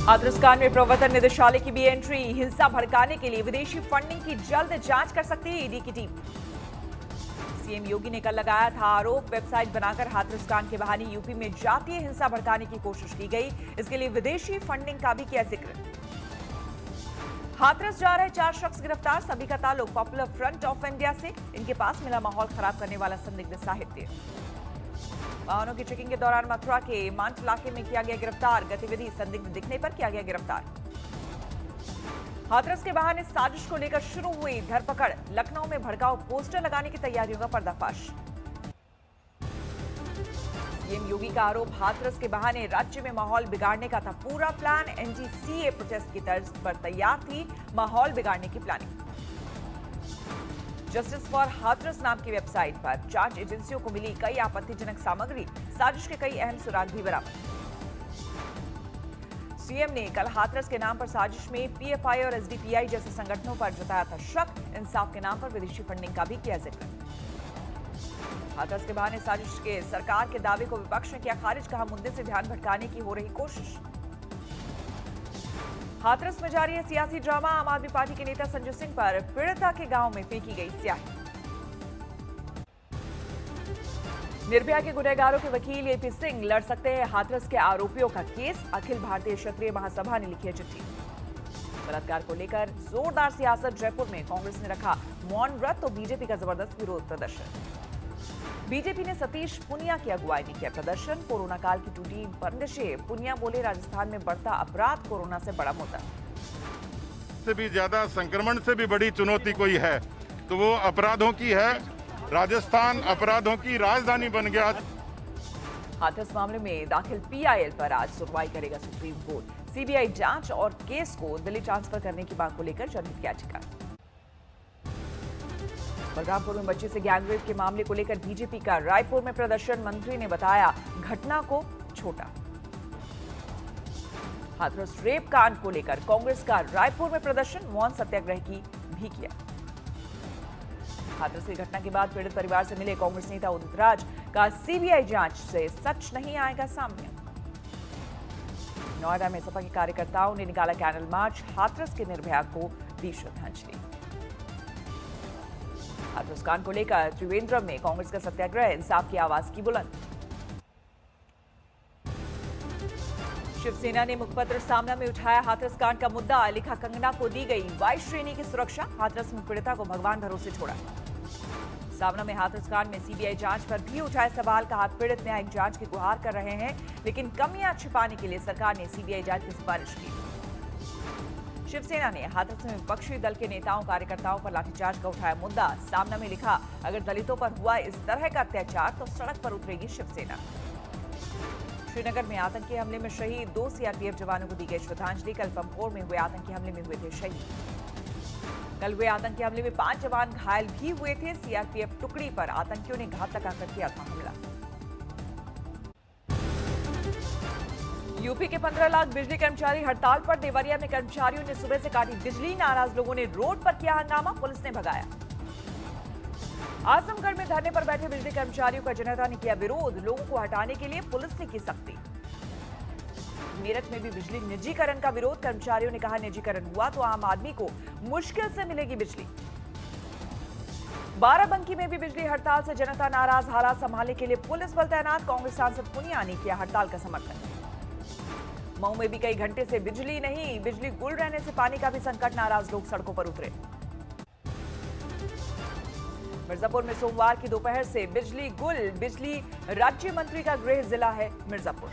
हाथरस कांड में प्रवर्तन निदेशालय की भी एंट्री। हिंसा भड़काने के लिए विदेशी फंडिंग की जल्द जांच कर सकती है ईडी की टीम। सीएम योगी ने कल लगाया था आरोप, वेबसाइट बनाकर हाथरस कांड के बहाने यूपी में जातीय हिंसा भड़काने की कोशिश की गई। इसके लिए विदेशी फंडिंग का भी किया जिक्र। हाथरस जा रहे 4 शख्स गिरफ्तार, सभी का ताल्लुक पॉपुलर फ्रंट ऑफ इंडिया से। इनके पास मिला माहौल खराब करने वाला संदिग्ध साहित्य। वाहनों की चेकिंग के दौरान मथुरा के मांट इलाके में किया गया गिरफ्तार, गतिविधि संदिग्ध दिखने पर किया गया गिरफ्तार। हाथरस के बहाने साजिश को लेकर शुरू हुई धरपकड़, लखनऊ में भड़काऊ पोस्टर लगाने की तैयारियों का पर्दाफाश। सीएम योगी का आरोप, हाथरस के बहाने राज्य में माहौल बिगाड़ने का था पूरा प्लान। एनडीसीए प्रोटेस्ट की तर्ज पर तैयार थी माहौल बिगाड़ने की प्लानिंग। जस्टिस फॉर हाथरस नाम की वेबसाइट पर जांच एजेंसियों को मिली कई आपत्तिजनक सामग्री, साजिश के कई अहम सुराग भी बरामद। सीएम ने कल हाथरस के नाम पर साजिश में पीएफआई और एसडीपीआई जैसे संगठनों पर जताया था शक। इंसाफ के नाम पर विदेशी फंडिंग का भी किया जिक्र। हाथरस के बहाने साजिश के सरकार के दावे को विपक्ष ने किया खारिज, कहा मुद्दे से ध्यान भटकाने की हो रही कोशिश। हाथरस में जारी है सियासी ड्रामा, आम आदमी पार्टी के नेता संजय सिंह पर पीड़िता के गांव में फेंकी गई स्याही। निर्भया के गुनहगारों के वकील एपी सिंह लड़ सकते हैं हाथरस के आरोपियों का केस। अखिल भारतीय क्षत्रिय महासभा ने लिखी है चिट्ठी। बलात्कार को लेकर जोरदार सियासत, जयपुर में कांग्रेस ने रखा मौन व्रत तो बीजेपी का जबरदस्त विरोध प्रदर्शन। बीजेपी ने सतीश पुनिया की अगुवाई में किया प्रदर्शन। कोरोना काल की टूटी बंदिशें, पुनिया बोले राजस्थान में बढ़ता अपराध कोरोना से बड़ा मुद्दा। से भी ज्यादा संक्रमण से भी बड़ी चुनौती कोई है तो वो अपराधों की है। राजस्थान अपराधों की राजधानी बन गया। हाथरस मामले में दाखिल पीआईएल पर आज सुनवाई करेगा सुप्रीम कोर्ट। सीबीआई जांच और केस को दिल्ली ट्रांसफर करने की मांग को लेकर जनहित याचिका। बलरामपुर में बच्ची से गैंगरेप के मामले को लेकर बीजेपी का रायपुर में प्रदर्शन, मंत्री ने बताया घटना को छोटा। हाथरस रेप कांड को लेकर कांग्रेस का रायपुर में प्रदर्शन, मौन सत्याग्रह की भी किया। हाथरस की घटना के बाद पीड़ित परिवार से मिले कांग्रेस नेता उदित राज का सीबीआई जांच से सच नहीं आएगा सामने। नोएडा में सपा के कार्यकर्ताओं ने निकाला कैंडल मार्च, हाथरस के निर्भया को दी श्रद्धांजलि। हाथरस कांड को लेकर त्रिवेंद्रम में कांग्रेस का सत्याग्रह, इंसाफ की आवाज की बुलंद। शिवसेना ने मुखपत्र सामना में उठाया हाथरस कांड का मुद्दा, लिखा कंगना को दी गई वाई श्रेणी की सुरक्षा, हाथरस में पीड़िता को भगवान भरोसे छोड़ा। सामना में हाथरस कांड में सीबीआई जांच पर भी उठाए सवाल, कहा पीड़ित न्यायिक जांच की गुहार कर रहे हैं, लेकिन कमियां छिपाने के लिए सरकार ने सीबीआई जांच की सिफारिश की। शिवसेना ने हाथरस में विपक्षी दल के नेताओं कार्यकर्ताओं पर लाठीचार्ज का उठाया मुद्दा। सामना में लिखा अगर दलितों पर हुआ इस तरह का अत्याचार तो सड़क पर उतरेगी शिवसेना। श्रीनगर में आतंकी हमले में शहीद 2 सीआरपीएफ जवानों को दी गई श्रद्धांजलि। कल पंपोर में हुए आतंकी हमले में हुए थे शहीद। कल हुए आतंकी हमले में 5 जवान घायल भी हुए थे। सीआरपीएफ टुकड़ी पर आतंकियों ने घात लगाकर किया था हमला। यूपी के 15 लाख बिजली कर्मचारी हड़ताल पर, देवरिया में कर्मचारियों ने सुबह से काटी बिजली, नाराज लोगों ने रोड पर किया हंगामा, पुलिस ने भगाया। आजमगढ़ में धरने पर बैठे बिजली कर्मचारियों का जनता ने किया विरोध, लोगों को हटाने के लिए पुलिस ने की सख्ती। मेरठ में भी बिजली निजीकरण का विरोध, कर्मचारियों ने कहा निजीकरण हुआ तो आम आदमी को मुश्किल से मिलेगी बिजली। बाराबंकी में भी बिजली हड़ताल से जनता नाराज, हालात संभालने के लिए पुलिस बल तैनात, कांग्रेस सांसद पुनिया ने किया हड़ताल का समर्थन। मऊ में भी कई घंटे से बिजली नहीं, बिजली गुल रहने से पानी का भी संकट, नाराज लोग सड़कों पर उतरे। मिर्जापुर में सोमवार की दोपहर से बिजली गुल, बिजली राज्य मंत्री का गृह जिला है मिर्जापुर।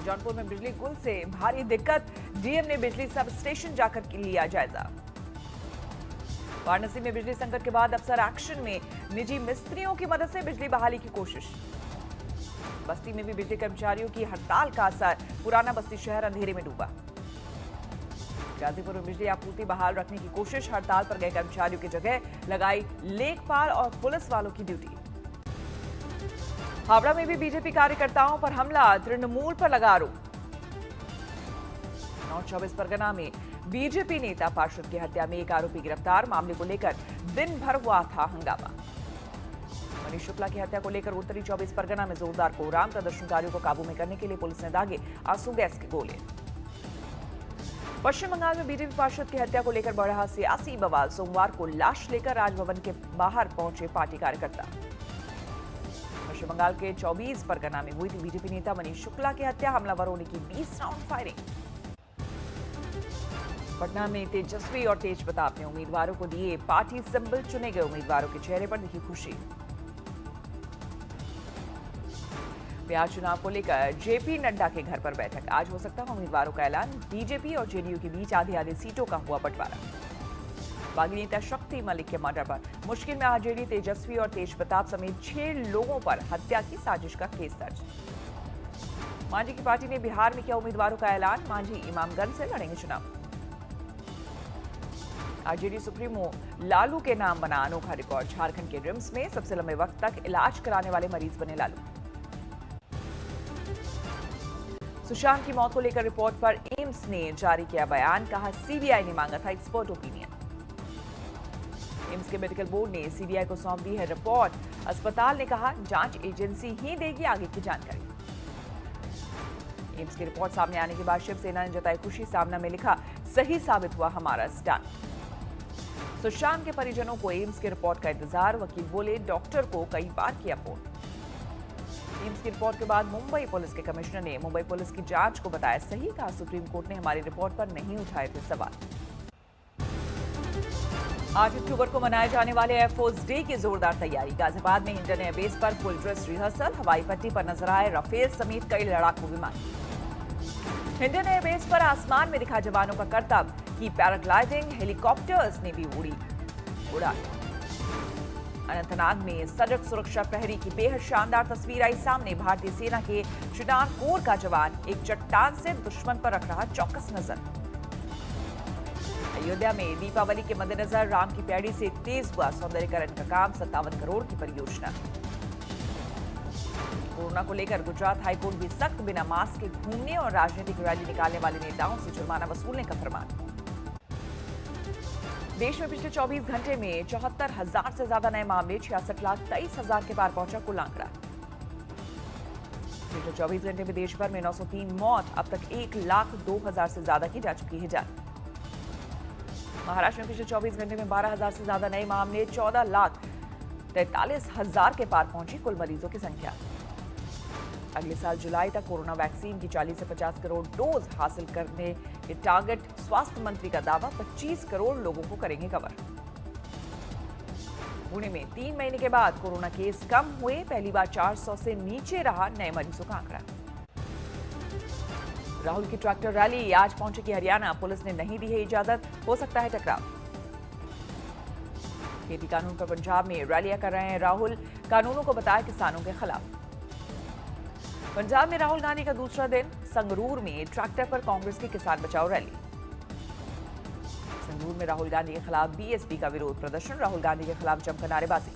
जौनपुर में बिजली गुल से भारी दिक्कत, डीएम ने बिजली सब स्टेशन जाकर लिया जायजा। वाराणसी में बिजली संकट के बाद अफसर एक्शन में, निजी मिस्त्रियों की मदद से बिजली बहाली की कोशिश। बस्ती में भी बिजली कर्मचारियों की हड़ताल का असर, पुराना बस्ती शहर अंधेरे में डूबा। गाजीपुर में बिजली आपूर्ति बहाल रखने की कोशिश, हड़ताल पर गए कर्मचारियों की जगह लगाई लेखपाल और पुलिस वालों की ड्यूटी। हावड़ा में भी बीजेपी कार्यकर्ताओं पर हमला, तृणमूल पर लगा आरोप। नॉर्थ 24 परगना में बीजेपी नेता पार्षद की हत्या में एक आरोपी गिरफ्तार, मामले को लेकर दिन भर हुआ था हंगामा। मनीष शुक्ला की हत्या को लेकर उत्तरी 24 परगना में जोरदार कोहराम, प्रदर्शनकारियों को काबू में करने के लिए पुलिस ने दागे आंसू गैस के गोले। पश्चिम बंगाल में बीजेपी पार्षद की हत्या को लेकर बढ़ रहा सियासी बवाल। सोमवार को लाश लेकर राजभवन के बाहर पहुंचे पार्टी कार्यकर्ता। पश्चिम बंगाल के 24 परगना में हुई थी बीजेपी नेता मनीष शुक्ला की हत्या। हमलावरों ने की 20 राउंड फायरिंग। पटना में तेजस्वी और तेज प्रताप ने उम्मीदवारों को दिए पार्टी सिंबल। चुने गए उम्मीदवारों के चेहरे पर दिखी खुशी। बिहार चुनाव को लेकर जेपी नड्डा के घर पर बैठक। आज हो सकता है उम्मीदवारों का ऐलान। बीजेपी और जेडीयू के बीच आधी सीटों का हुआ बंटवारा। बागी नेता शक्ति मलिक के मर्डर पर मुश्किल में आरजेडी तेजस्वी और तेज प्रताप समेत 6 लोगों पर हत्या की साजिश का केस दर्ज। मांझी की पार्टी ने बिहार में किया उम्मीदवारों का ऐलान। मांझी इमामगंज से लड़ेंगे चुनाव। आरजेडी सुप्रीमो लालू के नाम बना अनोखा रिकॉर्ड। झारखंड के रिम्स में सबसे लंबे वक्त तक इलाज कराने वाले मरीज बने लालू। सुशांत की मौत को लेकर रिपोर्ट पर एम्स ने जारी किया बयान। कहा सीबीआई ने मांगा था एक्सपर्ट ओपिनियन। एम्स के मेडिकल बोर्ड ने सीबीआई को सौंप दी है रिपोर्ट। अस्पताल ने कहा जांच एजेंसी ही देगी आगे की जानकारी। एम्स की रिपोर्ट सामने आने के बाद शिवसेना ने जताई खुशी। सामना में लिखा सही साबित हुआ हमारा स्टैंड। सुशांत के परिजनों को एम्स की रिपोर्ट का इंतजार। वकील बोले डॉक्टर को कई बार किया फोन। एम्स की रिपोर्ट के बाद मुंबई पुलिस के कमिश्नर ने मुंबई पुलिस की जांच को बताया सही। कहा सुप्रीम कोर्ट ने हमारी रिपोर्ट पर नहीं उठाए थे सवाल। 8 अक्टूबर को मनाए जाने वाले एयरफोर्स डे की जोरदार तैयारी। गाजियाबाद में हिंडन एयरबेस पर फुल ड्रेस रिहर्सल। हवाई पट्टी पर नजर आए राफेल समेत कई लड़ाकू विमान। हिंडन एयरबेस पर आसमान में दिखा जवानों का करतब। की पैराग्लाइडिंग। हेलीकॉप्टर्स ने भी उड़ी उड़ान। अनंतनाग में सड़क सुरक्षा प्रहरी की बेहद शानदार तस्वीर आई सामने। भारतीय सेना के चिनार कोर का जवान एक चट्टान से दुश्मन पर रख रहा चौकस नजर। अयोध्या में दीपावली के मद्देनजर राम की पैड़ी से तेज हुआ सौंदर्यीकरण का काम। 57 करोड़ की परियोजना। कोरोना को लेकर गुजरात हाईकोर्ट भी सख्त। बिना मास्क के घूमने और राजनीतिक रैली निकालने वाले नेताओं से जुर्माना वसूलने का फरमान। देश में पिछले 24 घंटे में 74,000 से ज्यादा नए मामले। 66,23,000 के पार पहुंचा कुल आंकड़ा। पिछले 24 घंटे में देश भर में 903 मौत। अब तक 1,02,000 से ज्यादा की जा चुकी है जान। महाराष्ट्र में पिछले 24 घंटे में 12,000 से ज्यादा नए मामले। 14,43,000 के पार पहुंची कुल मरीजों की संख्या। अगले साल जुलाई तक कोरोना वैक्सीन की 40 से 50 करोड़ डोज हासिल करने के टारगेट। स्वास्थ्य मंत्री का दावा। 25 करोड़ लोगों को करेंगे कवर। पुणे में 3 महीने के बाद कोरोना केस कम हुए। पहली बार 400 से नीचे रहा नए मरीजों का आंकड़ा। राहुल की ट्रैक्टर रैली आज पहुंचेगी हरियाणा। पुलिस ने नहीं दी है इजाजत। हो सकता है टकराव। खेती कानून पर पंजाब में रैलियां कर रहे हैं राहुल। कानूनों को बताया किसानों के खिलाफ। पंजाब में राहुल गांधी का दूसरा दिन। संगरूर में ट्रैक्टर पर कांग्रेस की किसान बचाओ रैली। संगरूर में राहुल गांधी के खिलाफ बीएसपी का विरोध प्रदर्शन। राहुल गांधी के खिलाफ जमकर नारेबाजी।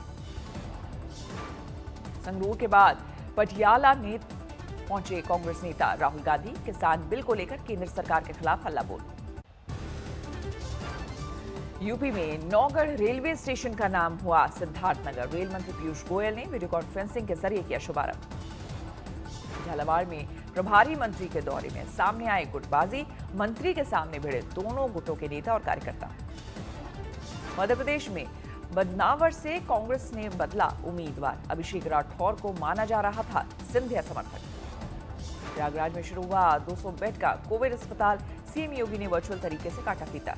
संगरूर के बाद पटियाला में पहुंचे कांग्रेस नेता राहुल गांधी। किसान बिल को लेकर केंद्र सरकार के खिलाफ हल्ला बोल। यूपी में नौगढ़ रेलवे स्टेशन का नाम हुआ सिद्धार्थनगर। रेल मंत्री पीयूष गोयल ने वीडियो कॉन्फ्रेंसिंग के जरिए किया शुभारंभ। झालावाड़ में प्रभारी मंत्री के दौरे में सामने आए गुटबाजी। मंत्री के सामने भिड़े दोनों गुटों के नेता और कार्यकर्ता। मध्य प्रदेश में बदनावर से कांग्रेस ने बदला उम्मीदवार। अभिषेक राठौर को माना जा रहा था सिंधिया समर्थक। प्रयागराज में शुरू हुआ 200 बेड का कोविड अस्पताल। सीएम योगी ने वर्चुअल तरीके से काटा फीता।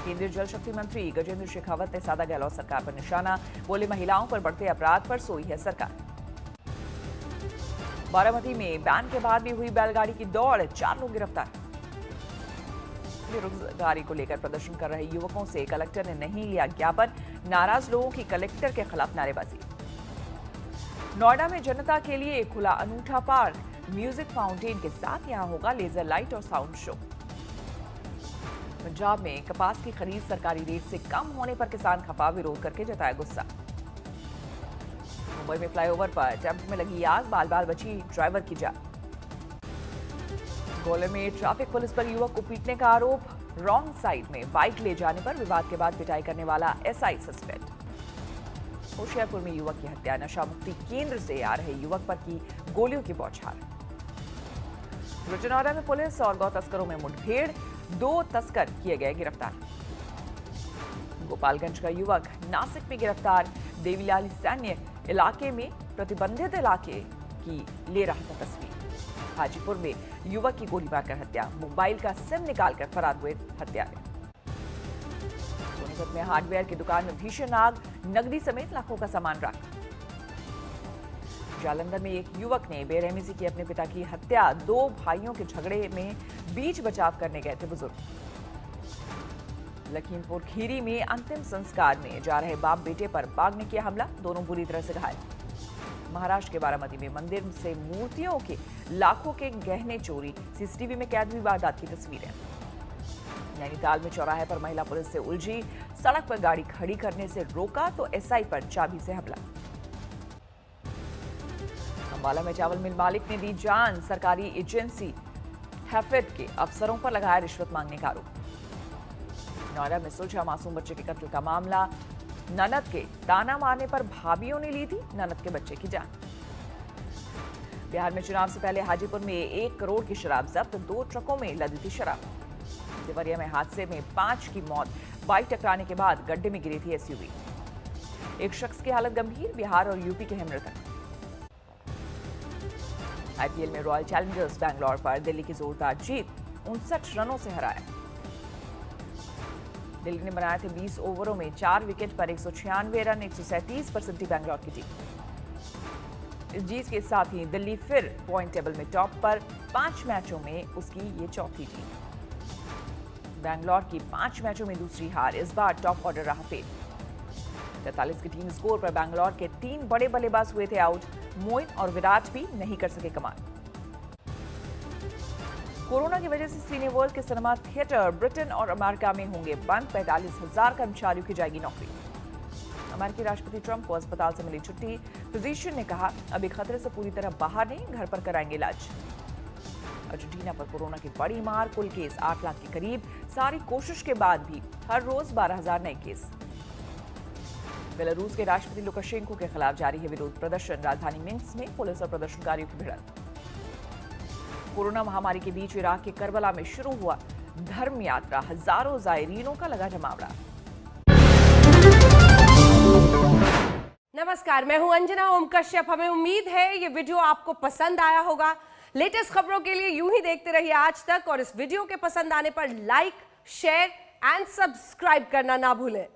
केंद्रीय जल शक्ति मंत्री गजेंद्र शेखावत ने साधा गहलोत सरकार पर निशाना। बोले महिलाओं पर बढ़ते अपराध पर सोई है सरकार। बारामती में बैन के बाद भी हुई बैलगाड़ी की दौड़। 4 लोग गिरफ्तार। बेरोजगारी को लेकर प्रदर्शन कर रहे युवकों से कलेक्टर ने नहीं लिया ज्ञापन। नाराज लोगों की कलेक्टर के खिलाफ नारेबाजी। नोएडा में जनता के लिए खुला अनूठा पार्क। म्यूजिक फाउंटेन के साथ यहां होगा लेजर लाइट और साउंड शो। पंजाब में कपास की खरीद सरकारी रेट से कम होने पर किसान खफा। विरोध करके जताया गुस्सा। मुंबई में फ्लाईओवर पर टेम्पो में लगी आग। बाल बाल बची ड्राइवर की जान। गोले में ट्रैफिक पुलिस पर युवक को पीटने का आरोप। रॉन्ग साइड में बाइक ले जाने पर विवाद के बाद पिटाई करने वाला एसआई सस्पेंड। होशियारपुर में युवक की हत्या। नशा मुक्ति केंद्र से आ रहे युवक पर की गोलियों की बौछार। रुचनौरा में पुलिस और गौ तस्करों में मुठभेड़, 2 तस्कर किए गए गिरफ्तार। गोपालगंज का युवक नासिक में गिरफ्तार, देवीलाल सैन्य इलाके में प्रतिबंधित इलाके की ले रहा था तस्वीर। हाजीपुर में युवक की गोली मारकर हत्या, मोबाइल का सिम निकालकर फरार हुए हत्यारे। सोनीपत में हार्डवेयर की दुकान में भीषण आग, नकदी समेत लाखों का सामान राख। जालंधर में एक युवक ने बेरहमी से की अपने पिता की हत्या, 2 भाइयों के झगड़े में बीच बचाव करने गए थे बुजुर्ग। लखीमपुर खीरी में अंतिम संस्कार में जा रहे बाप बेटे पर बाघ ने किया हमला, दोनों बुरी तरह से घायल। महाराष्ट्र के बारामती में मंदिर से मूर्तियों के लाखों के गहने चोरी, सीसीटीवी में कैद हुई वारदात की तस्वीरें। नैनीताल में चौराहे पर महिला पुलिस से उलझी, सड़क पर गाड़ी खड़ी करने से रोका तो एसआई पर चाबी से हमला। अंबाला में चावल मिल मालिक ने दी जान, सरकारी एजेंसी हैफेड के अफसरों पर लगाया रिश्वत मांगने का आरोप। नोएडा में सुलझा मासूम बच्चे के कत्ल का मामला, ननद के ताना मारने पर भाभियों ने ली थी ननद के बच्चे की जान। बिहार में चुनाव से पहले हाजीपुर में 1 करोड़ की शराब जब्त, 2 ट्रकों में लदी थी शराब। देवरिया में हादसे में 5 की मौत, बाइक टकराने के बाद गड्ढे में गिरी थी एसयूवी। एक शख्स की हालत गंभीर, बिहार और यूपी के हैं मृतक। आईपीएल में रॉयल चैलेंजर्स बैंगलोर पर दिल्ली की जोरदार जीत, 59 रनों से हराया। दिल्ली ने बनाए थे 20 ओवरों में 4 विकेट पर 196 रन, 137 पर सिटी बैंगलोर की टीम। इस जीत के साथ ही दिल्ली फिर पॉइंट टेबल में टॉप पर, 5 मैचों में उसकी ये चौथी जीत। बैंगलोर की 5 मैचों में दूसरी हार, इस बार टॉप ऑर्डर रहा फेल। 43 की टीम स्कोर पर बैंगलोर के 3 बड़े बल्लेबाज हुए थे आउट, मोइन और विराट भी नहीं कर सके कमाल। कोरोना की वजह से सिनेवर्ल्ड के सिनेमा थिएटर ब्रिटेन और अमेरिका में होंगे बंद, 45,000 कर्मचारियों की जाएगी नौकरी। अमेरिकी राष्ट्रपति ट्रंप को अस्पताल से मिली छुट्टी, फिजिशियन ने कहा अभी खतरे से पूरी तरह बाहर नहीं, घर पर कराएंगे इलाज। अर्जेंटीना पर कोरोना की बड़ी मार, कुल केस 8 लाख के करीब, सारी कोशिश के बाद भी हर रोज 12,000 नए केस। बेलारूस के राष्ट्रपति लुकाशेंको के खिलाफ जारी है विरोध प्रदर्शन, राजधानी मिन्स्क में पुलिस और प्रदर्शनकारियों की भिड़ंत। कोरोना महामारी के बीच इराक के करबला में शुरू हुआ धर्म यात्रा, हजारों जायरीनों का लगा जमावड़ा। नमस्कार, मैं हूं अंजना ओम कश्यप। हमें उम्मीद है ये वीडियो आपको पसंद आया होगा। लेटेस्ट खबरों के लिए यूं ही देखते रहिए आज तक, और इस वीडियो के पसंद आने पर लाइक, शेयर एंड सब्सक्राइब करना ना भूलें।